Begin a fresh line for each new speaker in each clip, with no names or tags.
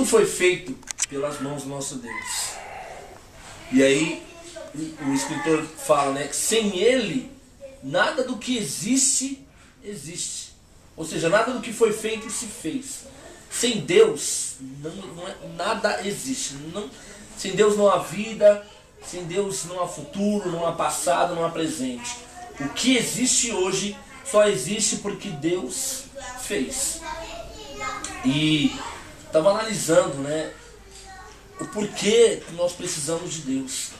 Tudo foi feito pelas mãos do nosso Deus. E aí o escritor fala, né, que sem Ele, nada do que existe, existe. Ou seja, nada do que foi feito se fez. Sem Deus, nada existe. Sem Deus não há vida, sem Deus não há futuro, não há passado, não há presente. O que existe hoje só existe porque Deus fez. E estava analisando, né, o porquê que nós precisamos de Deus.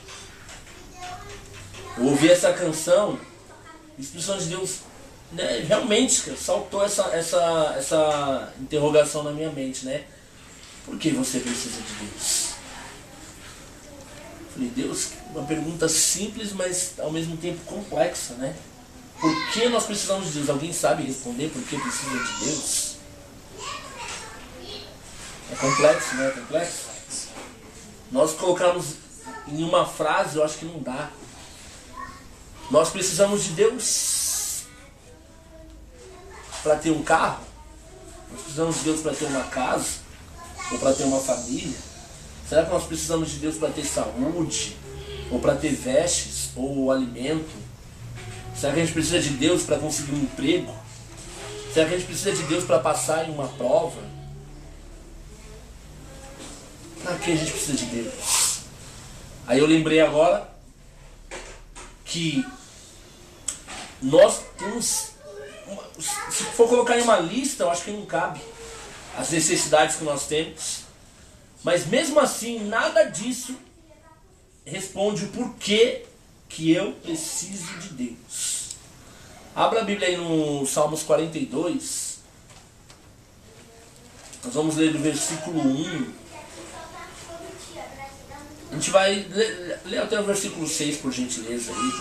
Eu ouvi essa canção, a expressão de Deus, né, realmente, cara, saltou essa interrogação na minha mente, né? Por que você precisa de Deus? Falei, Deus, uma pergunta simples, mas ao mesmo tempo complexa, né? Por que nós precisamos de Deus? Alguém sabe responder por que precisa de Deus? É complexo, né? É complexo. Nós colocamos em uma frase, eu acho que não dá. Nós precisamos de Deus para ter um carro? Nós precisamos de Deus para ter uma casa? Ou para ter uma família? Será que nós precisamos de Deus para ter saúde? Ou para ter vestes? Ou alimento? Será que a gente precisa de Deus para conseguir um emprego? Será que a gente precisa de Deus para passar em uma prova? Para que a gente precisa de Deus? Aí eu lembrei agora que nós temos, se for colocar em uma lista, eu acho que não cabe as necessidades que nós temos. Mas mesmo assim, nada disso responde o porquê que eu preciso de Deus. Abra a Bíblia aí no Salmos 42. Nós vamos ler do versículo 1. A gente vai ler até o versículo 6, por gentileza aí.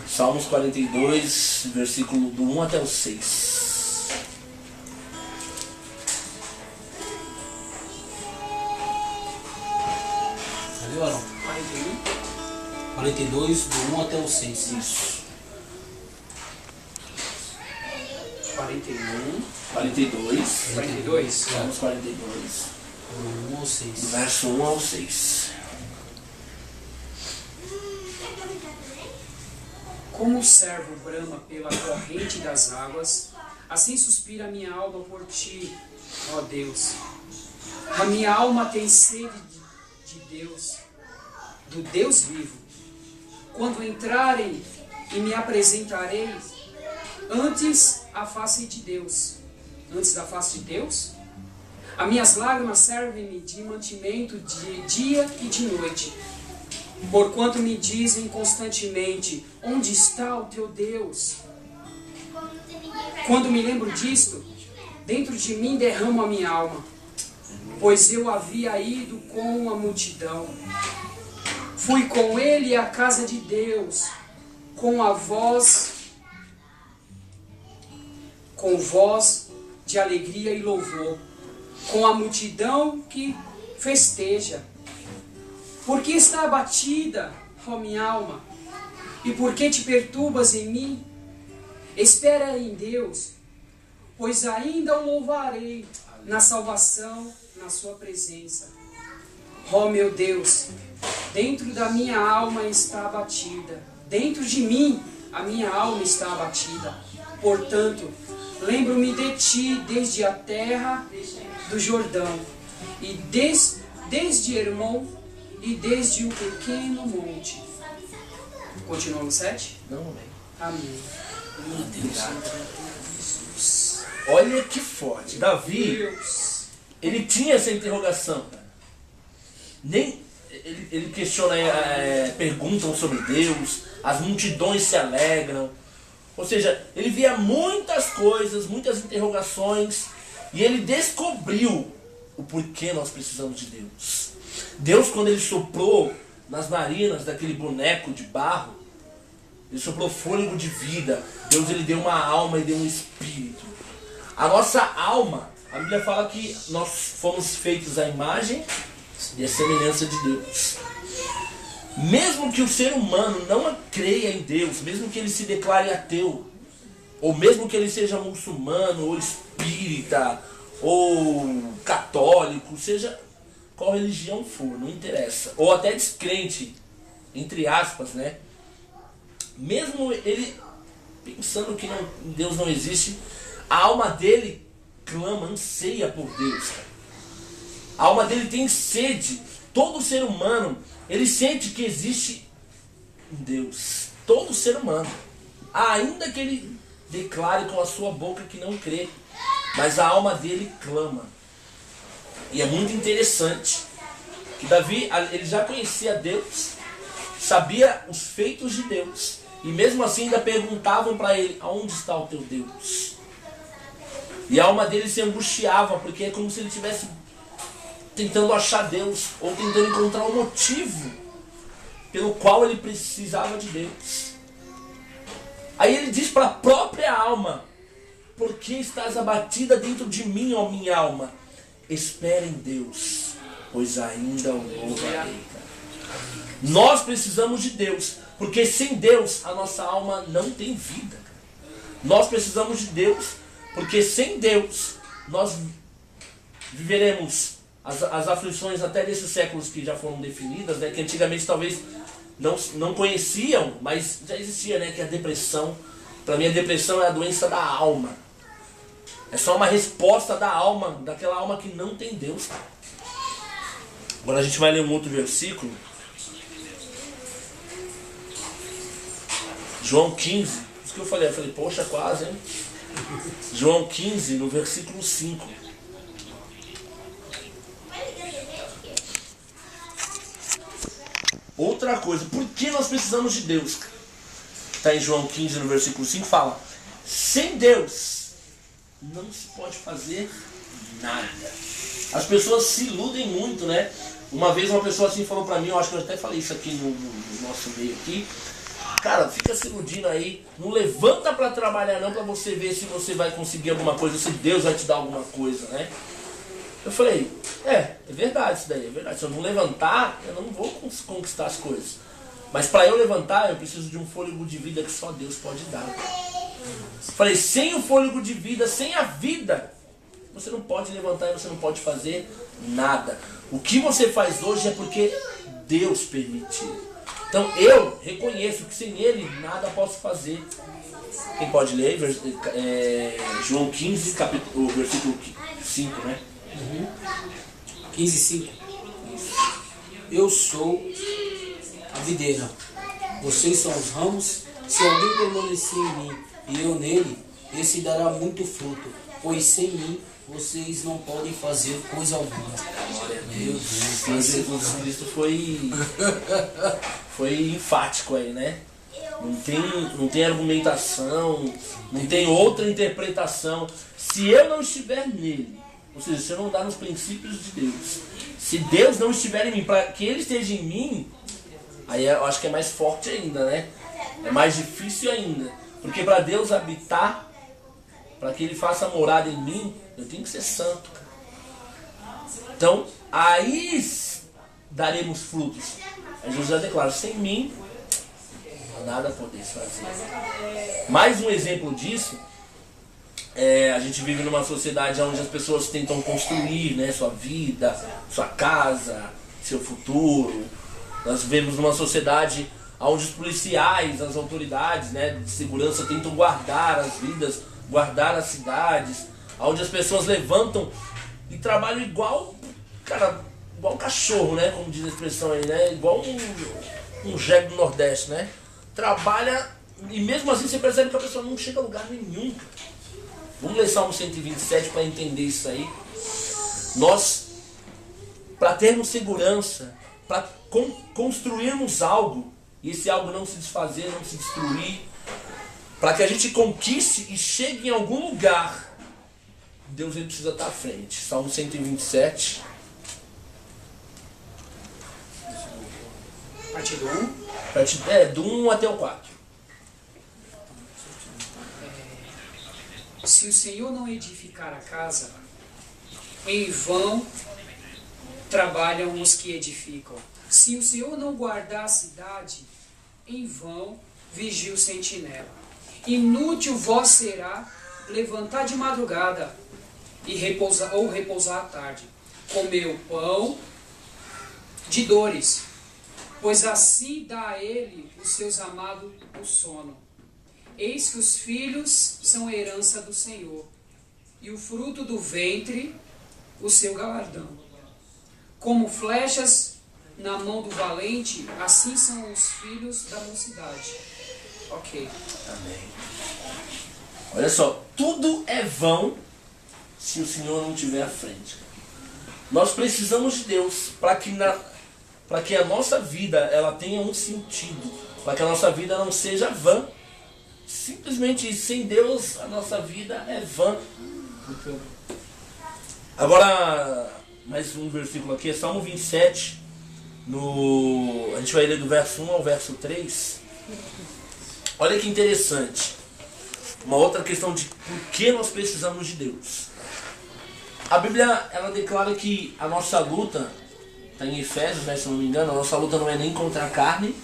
Salmos 42, versículo do 1 até o 6.
Valeu, Arão? 42, do 1 até o 6.
Isso.
41,
42.
42.
Salmos 42.
Do 1 ao 6.
Do verso 1 ao 6.
Como o servo brama pela corrente das águas, assim suspira a minha alma por ti, ó Deus. A minha alma tem sede de Deus, do Deus vivo. Quando entrarem e me apresentarei antes a face de Deus, antes da face de Deus, as minhas lágrimas servem-me de mantimento de dia e de noite. Porquanto me dizem constantemente, onde está o teu Deus? Quando me lembro disto, dentro de mim derramo a minha alma, pois eu havia ido com a multidão. Fui com ele à casa de Deus, com voz de alegria e louvor, com a multidão que festeja. Por que está abatida, ó minha alma? E por que te perturbas em mim? Espera em Deus, pois ainda o louvarei na salvação, na sua presença. Ó meu Deus, dentro da minha alma está abatida, dentro de mim a minha alma está abatida. Portanto, lembro-me de ti desde a terra do Jordão, e desde Hermon, e desde o pequeno monte. Continua no 7?
Não, amém.
Amém.
Jesus. Olha que forte. Davi,
Deus.
ele tinha essa interrogação. Nem ele questiona, perguntam sobre Deus, as multidões se alegram. Ou seja, ele via muitas coisas, muitas interrogações, e ele descobriu o porquê nós precisamos de Deus. Deus, quando ele soprou nas narinas daquele boneco de barro, ele soprou fôlego de vida. Deus, ele deu uma alma e deu um espírito. A nossa alma, a Bíblia fala que nós fomos feitos à imagem e à semelhança de Deus. Mesmo que o ser humano não creia em Deus, mesmo que ele se declare ateu, ou mesmo que ele seja muçulmano, ou espírita, ou católico, seja qual religião for, não interessa, ou até descrente, entre aspas, né? Mesmo ele pensando que Deus não existe, a alma dele clama, anseia por Deus, cara. A alma dele tem sede. Todo ser humano, ele sente que existe um Deus. Todo ser humano. Ainda que ele declare com a sua boca que não crê, mas a alma dele clama. E é muito interessante que Davi, ele já conhecia Deus, sabia os feitos de Deus, e mesmo assim ainda perguntavam para ele: aonde está o teu Deus? E a alma dele se angustiava, porque é como se ele estivesse tentando achar Deus, ou tentando encontrar um motivo pelo qual ele precisava de Deus. Aí ele diz para a própria alma: por que estás abatida dentro de mim, ó minha alma? Espera em Deus, pois ainda o louvarei. Nós precisamos de Deus, porque sem Deus a nossa alma não tem vida. Nós precisamos de Deus, porque sem Deus nós viveremos as aflições até desses séculos que já foram definidas, né, que antigamente talvez não conheciam, mas já existia, né, que é a depressão. Para mim a depressão é a doença da alma. É só uma resposta da alma, daquela alma que não tem Deus. Agora a gente vai ler um outro versículo. João 15. Isso que eu falei, poxa, quase, hein? João 15, no versículo 5. Outra coisa, por que nós precisamos de Deus? Está em João 15, no versículo 5, fala: sem Deus não se pode fazer nada. As pessoas se iludem muito, né? Uma vez uma pessoa assim falou pra mim, eu acho que eu até falei isso aqui no nosso meio aqui: cara, fica se iludindo aí, não levanta pra trabalhar não, pra você ver se você vai conseguir alguma coisa, se Deus vai te dar alguma coisa, né? Eu falei, é verdade isso daí, é verdade. Se eu não levantar, eu não vou conquistar as coisas. Mas para eu levantar, eu preciso de um fôlego de vida que só Deus pode dar. Falei, sem o fôlego de vida, sem a vida, você não pode levantar e você não pode fazer nada. O que você faz hoje é porque Deus permitiu. Então eu reconheço que sem Ele nada posso fazer. Quem pode ler? João 15, o versículo 5, né?
15, 5. Eu sou a videira, vocês são os ramos. Se alguém permanecer em mim e eu nele, esse dará muito fruto, pois sem mim vocês não podem fazer coisa alguma.
Meu Deus, Jesus Cristo foi enfático aí, né? Não tem argumentação, não tem outra interpretação. Se eu não estiver nele, ou seja, se eu não andar nos princípios de Deus, se Deus não estiver em mim, para que Ele esteja em mim, aí eu acho que é mais forte ainda, né? É mais difícil ainda. Porque para Deus habitar, para que Ele faça morada em mim, eu tenho que ser santo. Então, aí daremos frutos. Aí Jesus já declara: sem mim, nada podeis fazer. Mais um exemplo disso, a gente vive numa sociedade onde as pessoas tentam construir, né, sua vida, sua casa, seu futuro. Nós vivemos numa sociedade onde os policiais, as autoridades, né, de segurança tentam guardar as vidas, guardar as cidades, onde as pessoas levantam e trabalham igual cachorro, né, como diz a expressão aí, né, igual um jegue do Nordeste, né, trabalha e mesmo assim você percebe que a pessoa não chega a lugar nenhum. Vamos ler Salmo 127 para entender isso aí. Nós, para termos segurança, para construirmos algo, e esse algo não se desfazer, não se destruir, para que a gente conquiste e chegue em algum lugar, Deus ele precisa estar à frente. Salmo 127.
Parte do 1?
Do 1 até o 4.
Se o Senhor não edificar a casa, em vão trabalham os que edificam. Se o Senhor não guardar a cidade, em vão vigia o sentinela. Inútil vós será levantar de madrugada e repousar à tarde. Comeu pão de dores, pois assim dá a ele, os seus amados, o sono. Eis que os filhos são herança do Senhor, e o fruto do ventre, o seu galardão. Como flechas na mão do valente, assim são os filhos da mocidade. Ok.
Amém. Olha só, tudo é vão se o Senhor não estiver à frente. Nós precisamos de Deus para que a nossa vida ela tenha um sentido, para que a nossa vida não seja vã. Simplesmente sem Deus a nossa vida é vã. Agora, mais um versículo aqui, é Salmo 27, a gente vai ler do verso 1 ao verso 3. Olha que interessante. Uma outra questão de por que nós precisamos de Deus. A Bíblia, ela declara que a nossa luta, está em Efésios, né, se não me engano, a nossa luta não é nem contra a carne,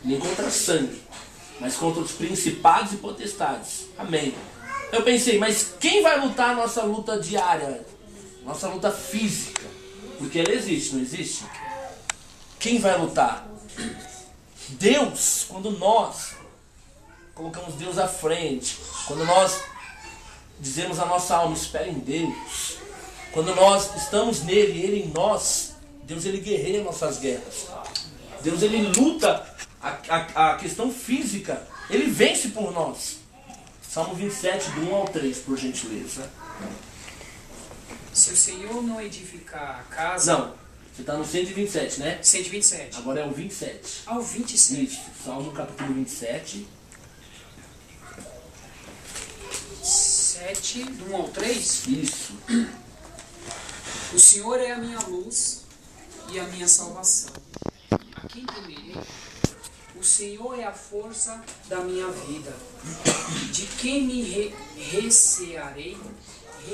nem contra sangue, mas contra os principados e potestades. Amém. Eu pensei, mas quem vai lutar a nossa luta diária? Nossa luta física? Porque ela existe, não existe? Quem vai lutar? Deus, quando nós colocamos Deus à frente, quando nós dizemos a nossa alma, espera em Deus, quando nós estamos nele, ele em nós, Deus ele guerreia nossas guerras. Deus ele luta a questão física, ele vence por nós. Salmo 27, do 1 ao 3, por gentileza.
Se o Senhor não edificar a casa...
Não, você está no 127, né?
127.
Agora é o 27.
Ah, o 27.
Isso, Salmo capítulo 27.
7, do 1 ao 3.
Isso.
O Senhor é a minha luz e a minha salvação. A quem temerei? O Senhor é a força da minha vida. De quem me recearei?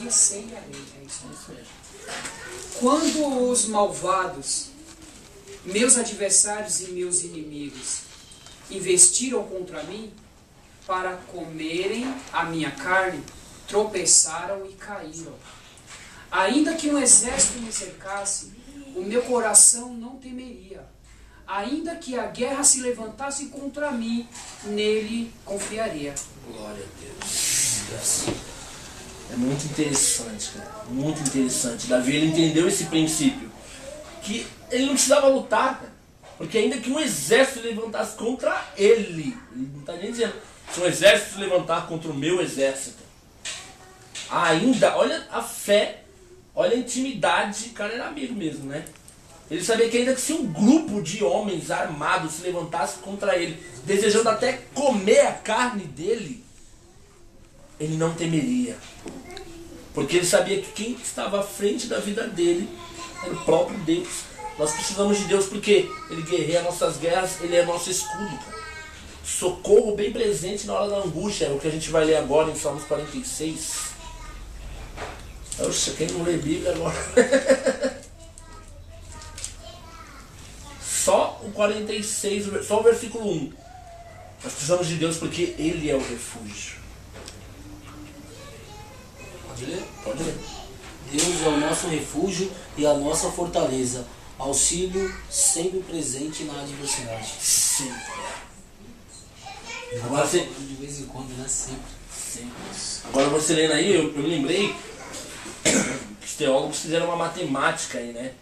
Recearei, é isso mesmo. Quando os malvados, meus adversários e meus inimigos, investiram contra mim para comerem a minha carne, tropeçaram e caíram. Ainda que um exército me cercasse, o meu coração não temeria. Ainda que a guerra se levantasse contra mim, nele confiaria.
Glória a Deus. É muito interessante, cara. Muito interessante. Davi ele entendeu esse princípio. Que ele não precisava lutar, cara. Porque ainda que um exército se levantasse contra ele não está nem dizendo, se um exército se levantar contra o meu exército. Ainda, olha a fé, olha a intimidade, o cara era amigo mesmo, né? Ele sabia que ainda que se um grupo de homens armados se levantasse contra ele, desejando até comer a carne dele, ele não temeria. Porque ele sabia que quem estava à frente da vida dele era o próprio Deus. Nós precisamos de Deus porque ele guerreia nossas guerras, ele é nosso escudo, cara. Socorro bem presente na hora da angústia, é o que a gente vai ler agora em Salmos 46. Oxa, quem não lê Bíblia agora? Só o 46, só o versículo 1. Nós precisamos de Deus porque ele é o refúgio.
Pode ler?
Pode ler.
Deus é o nosso refúgio e a nossa fortaleza, auxílio sempre presente na adversidade.
Sempre.
Agora, de vez em quando, né? Sempre.
Agora você lendo aí, eu me lembrei que os teólogos fizeram uma matemática aí, né?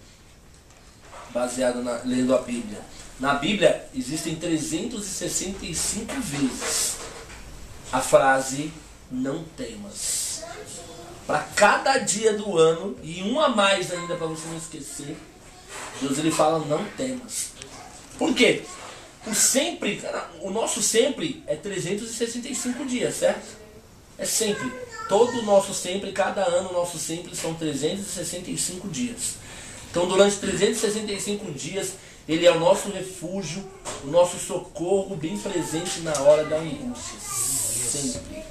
Baseado lendo a Bíblia. Na Bíblia existem 365 vezes a frase não temas. Para cada dia do ano, e um a mais ainda para você não esquecer, Deus ele fala não temas. Por quê? O nosso sempre é 365 dias, certo? É sempre. Todo o nosso sempre, cada ano o nosso sempre são 365 dias. Então durante 365 dias, ele é o nosso refúgio, o nosso socorro bem presente na hora da angústia. Sempre.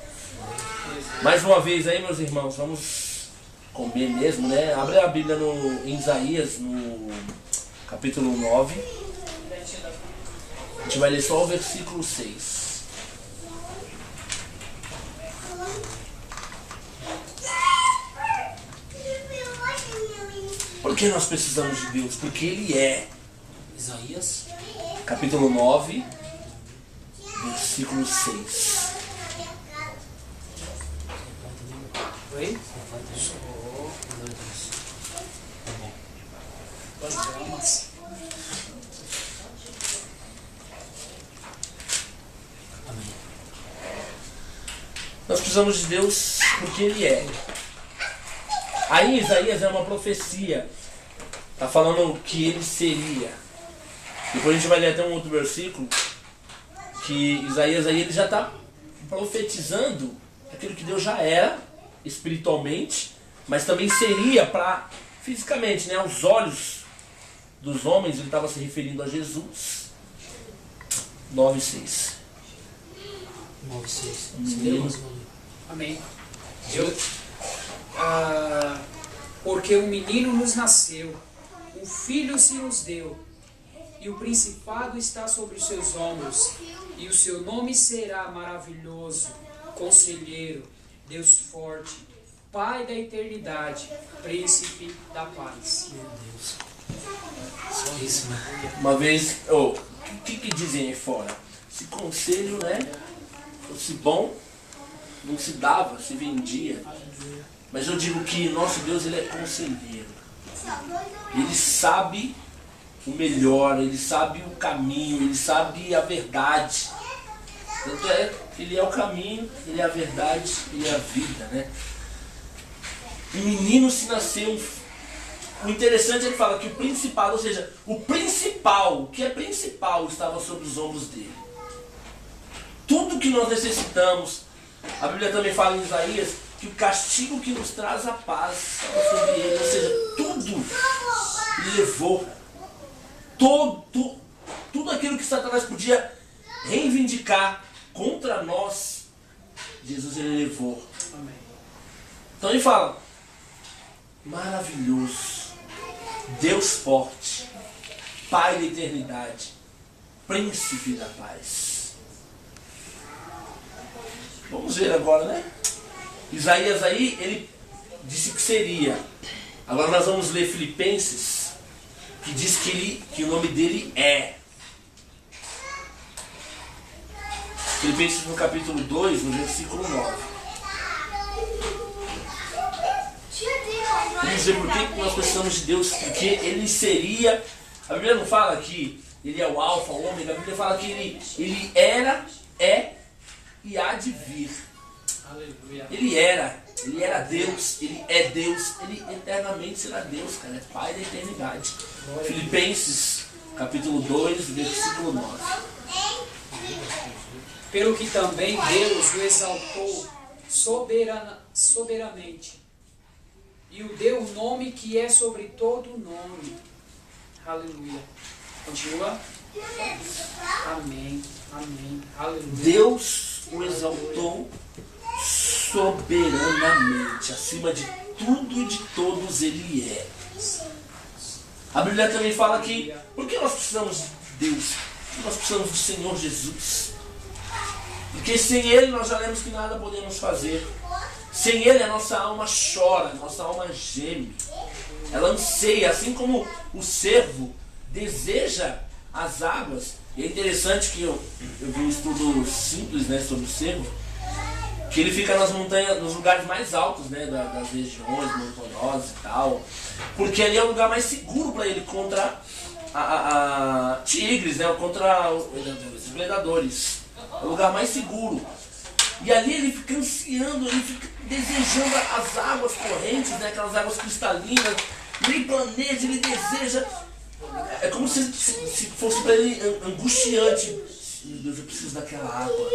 Mais uma vez aí, meus irmãos, vamos comer mesmo, né? Abre a Bíblia em Isaías, no capítulo 9. A gente vai ler só o versículo 6. Por que nós precisamos de Deus? Porque Ele é.
Isaías.
Capítulo 9, versículo 6.
Oi?
Tá bom.
Programas.
Amém.
Nós precisamos de Deus porque Ele é. Aí Isaías é uma profecia. Está falando que Ele seria. Depois a gente vai ler até um outro versículo. Que Isaías aí ele já está profetizando aquilo que Deus já era espiritualmente. Mas também seria para fisicamente, né? Aos olhos dos homens. Ele estava se referindo a Jesus. 9:6.
9:6.
Amém. Porque um menino nos nasceu, um filho se nos deu, e o principado está sobre os seus ombros, e o seu nome será maravilhoso, conselheiro, Deus forte, Pai da eternidade, príncipe da paz.
Meu Deus. Só isso, né?
Uma vez, o que dizem aí fora? Se conselho, né, fosse bom, não se dava, se vendia. Mas eu digo que nosso Deus, Ele é conselheiro. Ele sabe o melhor, Ele sabe o caminho, Ele sabe a verdade. Tanto é que Ele é o caminho, Ele é a verdade, Ele é a vida, né? Um menino se nasceu. O interessante é que ele fala que o principal, ou seja, o principal, o que é principal, estava sobre os ombros dele. Tudo que nós necessitamos. A Bíblia também fala em Isaías que o castigo que nos traz a paz estava sobre ele. Ou seja, tudo ele levou. Tudo aquilo que Satanás podia reivindicar contra nós, Jesus ele levou.
Amém.
Então ele fala, maravilhoso, Deus forte, Pai da eternidade, príncipe da paz. Vamos ver agora, né? Isaías aí, ele disse que seria. Agora nós vamos ler Filipenses, que diz que o nome dele é. Filipenses no capítulo 2, no versículo 9. Vamos ver por que nós precisamos de Deus, porque Ele seria. A Bíblia não fala que Ele é o alfa, o ômega. A Bíblia fala que Ele era, é e há de vir.
Aleluia.
Ele era Deus, Ele é Deus, Ele eternamente será Deus, cara, é Pai da eternidade. Filipenses, capítulo 2, versículo 9.
Pelo que também Deus o exaltou soberanamente, e o deu o nome que é sobre todo nome. Aleluia. Continua. Amém. Amém. Aleluia.
Deus o exaltou soberanamente, acima de tudo e de todos Ele é. A Bíblia também fala que, por que nós precisamos de Deus? Porque nós precisamos do Senhor Jesus. Porque sem Ele nós já lemos que nada podemos fazer. Sem Ele a nossa alma chora, a nossa alma geme. Ela anseia, assim como o cervo deseja as águas. E é interessante que eu vi um estudo simples, né, sobre o cervo, que ele fica nas montanhas, nos lugares mais altos, né, das regiões montanhosas e tal. Porque ali é o lugar mais seguro para ele contra tigres, né, contra os predadores. É o lugar mais seguro. E ali ele fica ansiando, ele fica desejando as águas correntes, né, aquelas águas cristalinas. Ele planeja, ele deseja. É como se fosse para ele angustiante. Meu Deus, eu preciso daquela água.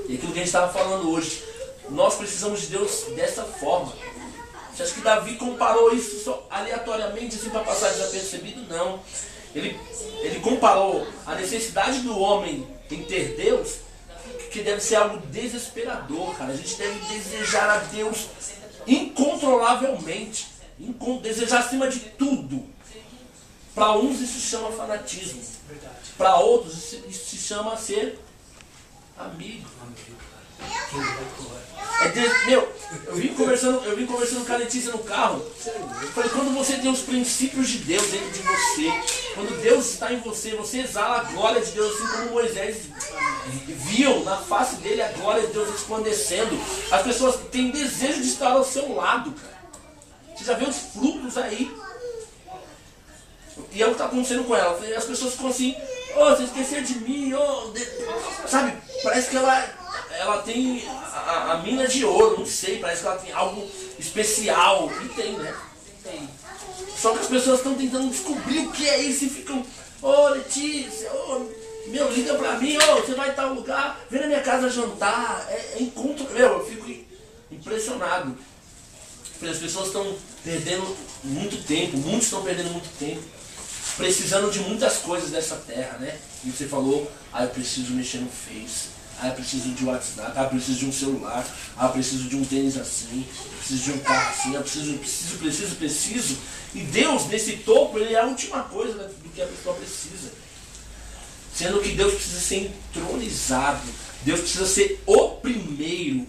E aquilo que a gente estava falando hoje. Nós precisamos de Deus dessa forma. Você acha que Davi comparou isso só aleatoriamente assim para passar desapercebido? Não. Ele comparou a necessidade do homem em ter Deus, que deve ser algo desesperador, cara. A gente deve desejar a Deus incontrolavelmente, desejar acima de tudo. Para uns isso se chama fanatismo, para outros isso se chama ser amigo. Meu, eu vim conversando com a Letícia no carro. Eu falei, quando você tem os princípios de Deus dentro de você, quando Deus está em você, você exala a glória de Deus, assim como Moisés viu na face dele a glória de Deus resplandecendo. As pessoas têm desejo de estar ao seu lado, cara. Você já vê os frutos aí. E é o que está acontecendo com ela. As pessoas ficam assim, você esqueceu de mim, sabe? Parece que ela tem a mina de ouro, não sei, parece que ela tem algo especial. E tem, né?
Tem.
Só que as pessoas estão tentando descobrir o que é isso e ficam, Letícia, meu, liga pra mim, você vai em tal lugar, vem na minha casa jantar, é encontro, eu fico impressionado. Porque as pessoas estão perdendo muito tempo, muitos estão perdendo muito tempo, precisando de muitas coisas dessa terra, né? E você falou, eu preciso mexer no Face, eu preciso de WhatsApp, eu preciso de um celular, eu preciso de um tênis assim, eu preciso de um carro assim, eu preciso. E Deus, nesse topo, ele é a última coisa, né, do que a pessoa precisa. Sendo que Deus precisa ser entronizado, Deus precisa ser o primeiro.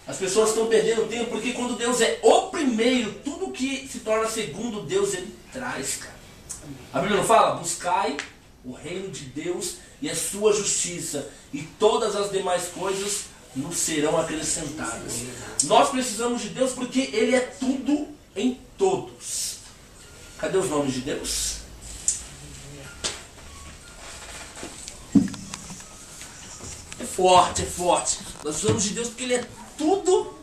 As pessoas estão perdendo tempo porque quando Deus é o primeiro, tudo que se torna segundo Deus, ele traz, cara. A Bíblia não fala? Buscai o reino de Deus e a sua justiça, e todas as demais coisas nos serão acrescentadas. Nós precisamos de Deus porque Ele é tudo em todos. Cadê os nomes de Deus? É forte, é forte. Nós precisamos de Deus porque Ele é tudo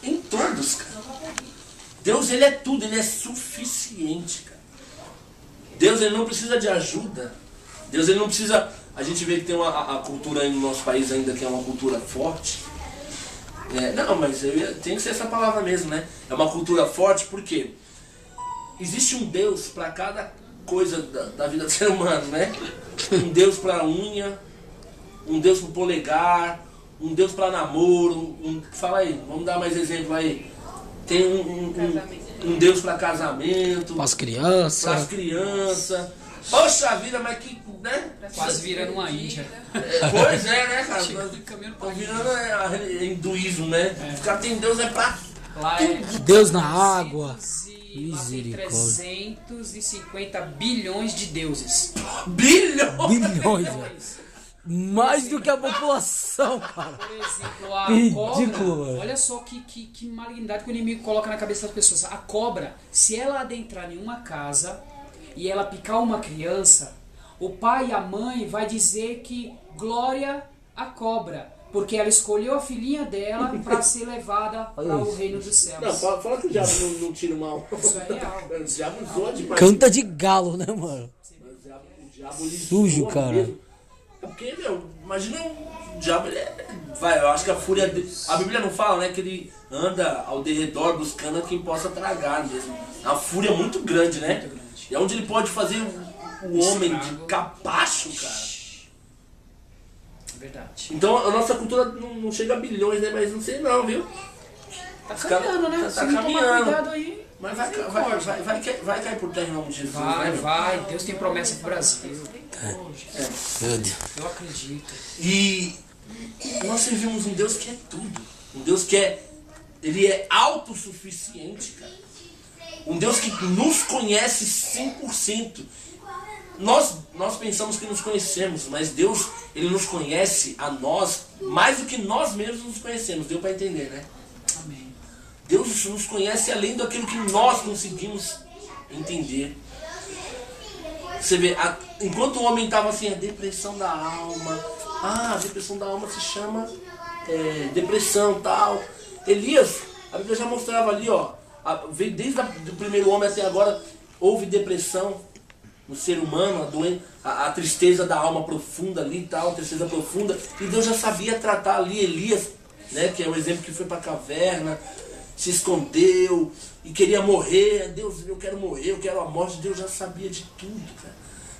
em todos, cara. Deus, Ele é tudo, Ele é suficiente, cara. Deus, Ele não precisa de ajuda. Deus, Ele não precisa... A gente vê que tem a cultura aí no nosso país ainda que é uma cultura forte. Não, mas tem que ser essa palavra mesmo, né? É uma cultura forte porque existe um Deus para cada coisa da vida do ser humano, né? Um Deus para unha, um Deus para polegar, um Deus para namoro. Fala aí, vamos dar mais exemplo aí. Tem um Deus para casamento.
Para as crianças.
Para as crianças. Poxa vida, mas que, né?
Quase virando uma Índia.
Pois é, né, cara?
Tá
virando hinduísmo, né? Os caras têm Deus pra...
Lá é
Deus na água.
Lá tem 350 bilhões de deuses.
Bilhões, velho. Mais do que a população, cara.
Por exemplo, a
Ridículo,
cobra.
velho.
Olha só que malignidade que o inimigo coloca na cabeça das pessoas. A cobra, se ela adentrar em uma casa e ela picar uma criança, o pai e a mãe vai dizer que glória à cobra, porque ela escolheu a filhinha dela para ser levada para o reino dos céus.
Não, fala que o diabo não tira o mal.
Isso é real.
O diabo zoa demais.
Canta de galo, né, mano?
O diabo ele
Sujo,
zoa
cara.
mesmo. É porque, imagina o diabo, ele eu acho que a fúria dele... A Bíblia não fala, né, que ele anda ao derredor buscando a quem possa tragar mesmo. É uma fúria muito grande, né?
Muito grande.
E é onde ele pode fazer o homem de capacho, cara.
Verdade.
Então a nossa cultura não chega a bilhões, né? Mas não sei não, viu?
Tá
Os caras-
caminhando, né?
tá
Se não tomar
caminhando.
cuidado aí,
Mas vai cair por terra em nome de Jesus, né, meu?
vai. Deus tem promessa pro Brasil.
Meu Deus.
Eu acredito.
E nós servimos um Deus que é tudo. Um Deus que ele é autossuficiente, cara. Um Deus que nos conhece 100%. Nós pensamos que nos conhecemos, mas Deus, Ele nos conhece a nós mais do que nós mesmos nos conhecemos. Deu para entender, né?
Amém.
Deus nos conhece além daquilo que nós conseguimos entender. Você vê, enquanto o homem estava assim, a depressão da alma. A depressão da alma se chama depressão, tal. Elias, a Bíblia já mostrava ali, ó. Veio desde o primeiro homem até agora, houve depressão no ser humano, a tristeza da alma profunda ali e tal, a tristeza profunda. E Deus já sabia tratar ali Elias, né, que é o exemplo que foi para a caverna, se escondeu e queria morrer. Deus, eu quero morrer, eu quero a morte. Deus já sabia de tudo, cara.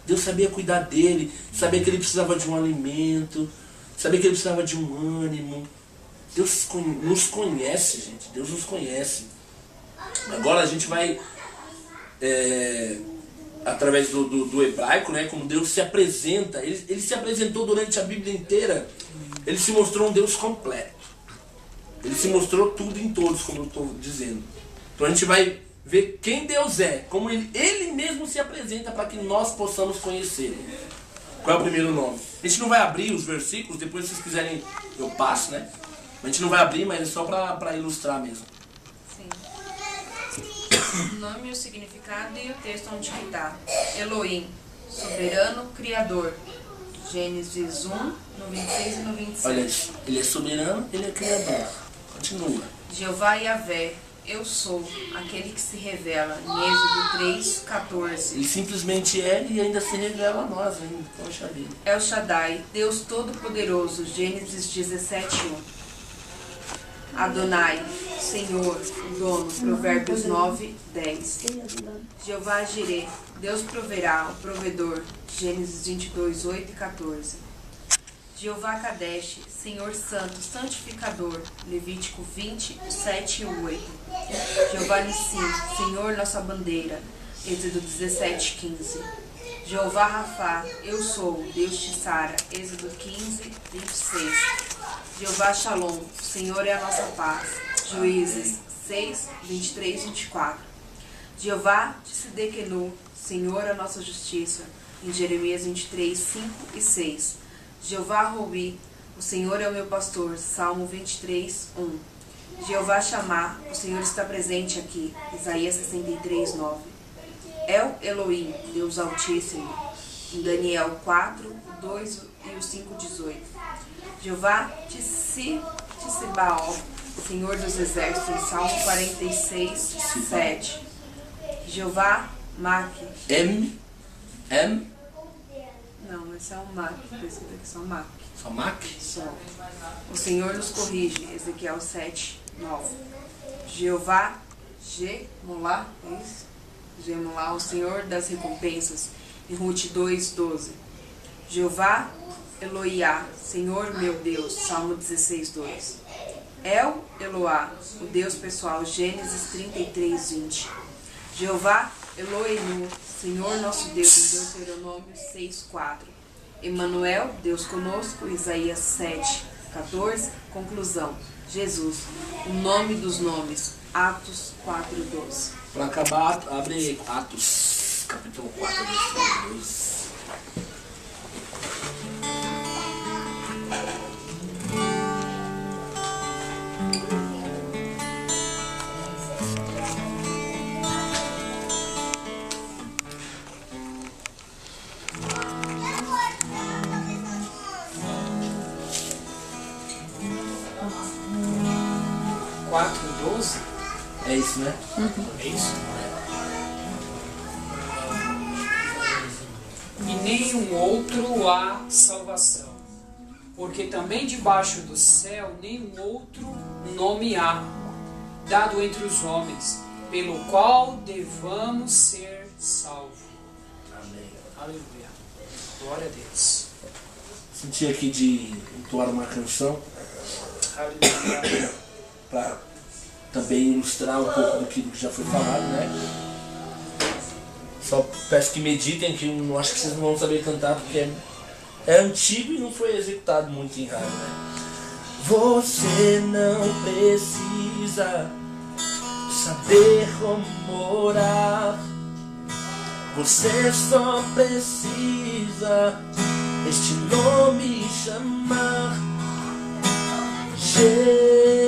Deus sabia cuidar dele, sabia que ele precisava de um alimento, sabia que ele precisava de um ânimo. Deus nos conhece, gente. Deus nos conhece. Agora a gente vai, através do hebraico, né, como Deus se apresenta. Ele se apresentou durante a Bíblia inteira. Ele se mostrou um Deus completo. Ele se mostrou tudo em todos, como eu estou dizendo. Então a gente vai ver quem Deus é, como ele mesmo se apresenta para que nós possamos conhecer. Qual é o primeiro nome? A gente não vai abrir os versículos, depois se vocês quiserem eu passo, né? A gente não vai abrir, mas é só para ilustrar mesmo.
Sim. O nome, o significado e o texto onde que está. Elohim, soberano, criador. Gênesis 1, no 26 e no 27.
Olha, ele é soberano, ele é criador. Continua.
Jeová Yahvé, eu sou, aquele que se revela. Em Êxodo 3, 14.
Ele simplesmente é e ainda se revela a nós, hein? Poxa vida.
El Shaddai, Deus Todo-Poderoso. Gênesis 17, 1. Adonai, Senhor, o dono. Provérbios 9, 10. Jeová Jireh, Deus proverá, o provedor. Gênesis 22, 8 e 14. Jeová Kadesh, Senhor Santo, Santificador. Levítico 20, 7 e 8. Jeová Nissim, Senhor nossa bandeira. Êxodo 17, 15. Jeová Rafá, eu sou, Deus te sara. Êxodo 15, 26. Jeová Shalom, Senhor é a nossa paz. Juízes 6, 23 e 24. Jeová Tsidekenu, Senhor é a nossa justiça. Em Jeremias 23, 5 e 6. Jeová Robi, o Senhor é o meu pastor. Salmo 23, 1. Jeová Shammah, o Senhor está presente aqui. Isaías 63, 9. El Elohim, Deus Altíssimo. Em Daniel 4, 2 e o 5, 18. Jeová Tisibaal, Senhor dos Exércitos, em Salmo 46, 7. Jeová Maqui. Não, esse é um Mac, precisa que são Mac.
Só Mac?
Só. O Senhor nos corrige, Ezequiel 7, 9. Jeová Gemolá, é isso? Gemolá, o Senhor das recompensas, em Ruth 2, 12. Jeová Eloiá, Senhor meu Deus, Salmo 16, 2. El Eloá, o Deus pessoal, Gênesis 33, 20. Jeová Eloenu, Senhor nosso Deus, em Deuteronômio 6, 4. Emanuel, Deus conosco, Isaías 7, 14. Conclusão, Jesus, o nome dos nomes, Atos 4, 12.
Para acabar, abre Atos, capítulo 4, versículo 2. É isso, né?
É isso?
E nenhum outro há salvação, porque também debaixo do céu nenhum outro nome há, dado entre os homens, pelo qual devamos ser salvos.
Amém.
Aleluia. Glória a Deus.
Senti aqui de entoar uma canção
Aleluia.
para também ilustrar um pouco do que já foi falado, né? Só peço que meditem, que eu não acho que vocês não vão saber cantar, porque é antigo e não foi executado muito em rádio, né? Você não precisa saber como orar, você só precisa este nome chamar. Jesus.